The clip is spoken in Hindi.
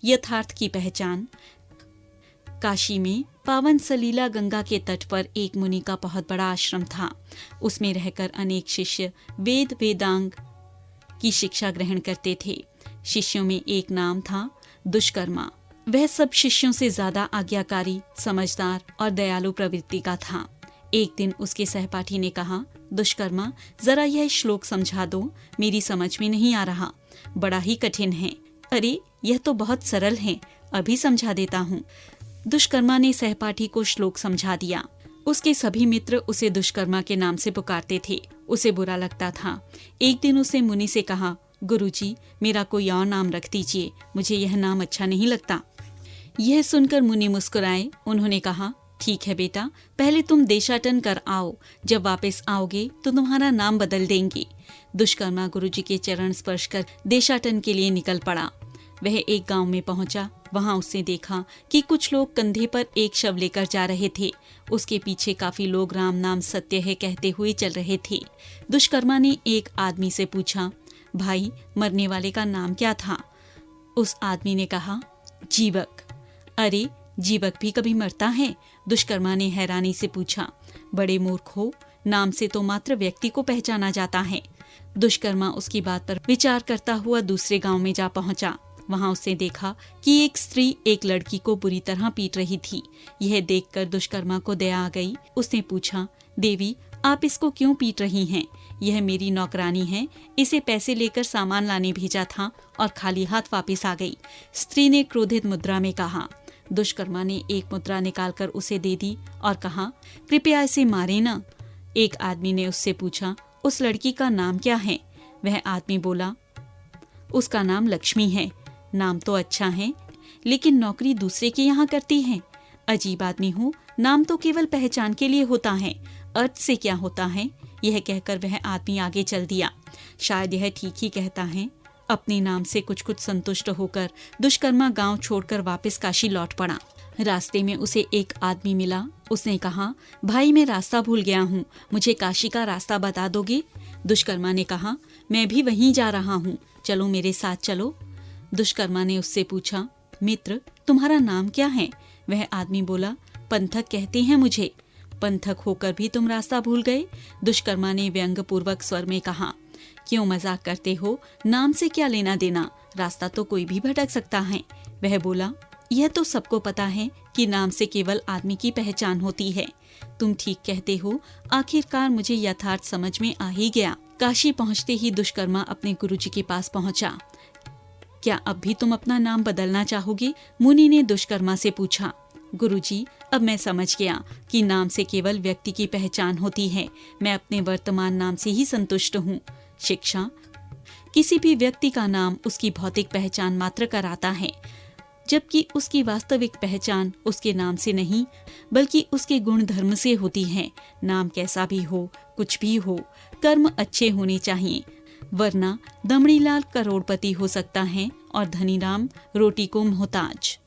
यथार्थ की पहचान। काशी में पावन सलीला गंगा के तट पर एक मुनि का बहुत बड़ा आश्रम था। उसमें रहकर अनेक शिष्य वेद वेदांग की शिक्षा ग्रहण करते थे। शिष्यों में एक नाम था दुष्कर्मा। वह सब शिष्यों से ज्यादा आज्ञाकारी, समझदार और दयालु प्रवृत्ति का था। एक दिन उसके सहपाठी ने कहा, दुष्कर्मा, जरा यह श्लोक समझा दो, मेरी समझ में नहीं आ रहा, बड़ा ही कठिन है। अरे यह तो बहुत सरल है, अभी समझा देता हूँ। दुष्कर्मा ने सहपाठी को श्लोक समझा दिया। उसके सभी मित्र उसे दुष्कर्मा के नाम से पुकारते थे। उसे बुरा लगता था। एक दिन उसने मुनि से कहा, गुरुजी, मेरा कोई और नाम रख दीजिए, मुझे यह नाम अच्छा नहीं लगता। यह सुनकर मुनि मुस्कुराए। उन्होंने कहा, ठीक है बेटा, पहले तुम देशाटन कर आओ, जब वापस आओगे तो तुम्हारा नाम बदल देंगे। दुष्कर्मा गुरुजी के चरण स्पर्श कर देशाटन के लिए निकल पड़ा। वह एक गांव में पहुंचा। वहां उसने देखा कि कुछ लोग कंधे पर एक शव लेकर जा रहे थे। उसके पीछे काफी लोग राम नाम सत्य है कहते हुए चल रहे थे। दुष्कर्मा ने एक आदमी से पूछा, भाई, मरने वाले का नाम क्या था? उस आदमी ने कहा, जीवक। अरे, जीवक भी कभी मरता है? दुष्कर्मा ने हैरानी से पूछा। बड़े मूर्ख हो, नाम से तो मात्र व्यक्ति को पहचाना जाता है। दुष्कर्मा उसकी बात पर विचार करता हुआ दूसरे गांव में जा पहुंचा। वहां उसने देखा कि एक स्त्री एक लड़की को बुरी तरह पीट रही थी। यह देखकर दुष्कर्मा को दया आ गई। उसने पूछा, देवी, आप इसको क्यों पीट रही हैं? यह मेरी नौकरानी है, इसे पैसे लेकर सामान लाने भेजा था और खाली हाथ वापस आ गई। स्त्री ने क्रोधित मुद्रा में कहा। दुष्कर्मा ने एक मुद्रा निकालकर उसे दे दी और कहा, कृपया इसे मारे न। एक आदमी ने उससे पूछा, उस लड़की का नाम क्या है? वह आदमी बोला, उसका नाम लक्ष्मी है। नाम तो अच्छा है, लेकिन नौकरी दूसरे के यहाँ करती है। अजीब आदमी हूँ, नाम तो केवल पहचान के लिए होता है, अर्थ से क्या होता है? यह कहकर वह आदमी आगे चल दिया। शायद यह ठीक ही कहता है। अपने नाम से कुछ कुछ संतुष्ट होकर दुष्कर्मा गांव छोड़कर वापस काशी लौट पड़ा। रास्ते में उसे एक आदमी मिला। उसने कहा, भाई, मैं रास्ता भूल गया हूँ, मुझे काशी का रास्ता बता दोगे? दुष्कर्मा ने कहा, मैं भी वहीं जा रहा हूँ, चलो मेरे साथ चलो। दुष्कर्मा ने उससे पूछा, मित्र, तुम्हारा नाम क्या है? वह आदमी बोला, पंथक कहते हैं मुझे। पंथक होकर भी तुम रास्ता भूल गए? दुष्कर्मा ने व्यंग पूर्वक स्वर में कहा। क्यों मजाक करते हो? नाम से क्या लेना देना? रास्ता तो कोई भी भटक सकता है। वह बोला, यह तो सबको पता है कि नाम से केवल आदमी की पहचान होती है। तुम ठीक कहते हो। आखिरकार मुझे यथार्थ समझ में आ ही गया। काशी पहुंचते ही दुष्कर्मा अपने गुरुजी के पास पहुंचा। क्या अब भी तुम अपना नाम बदलना चाहोगे? मुनि ने दुष्कर्मा से पूछा। गुरुजी, अब मैं समझ गया कि नाम से केवल व्यक्ति की पहचान होती है। मैं अपने वर्तमान नाम से ही संतुष्ट हूँ। शिक्षा, किसी भी व्यक्ति का नाम उसकी भौतिक पहचान मात्र कराता है, जबकि उसकी वास्तविक पहचान उसके नाम से नहीं बल्कि उसके गुण धर्म से होती है। नाम कैसा भी हो, कुछ भी हो, कर्म अच्छे होने चाहिए, वरना दमड़ीलाल करोड़पति हो सकता है और धनीराम रोटी को मोहताज।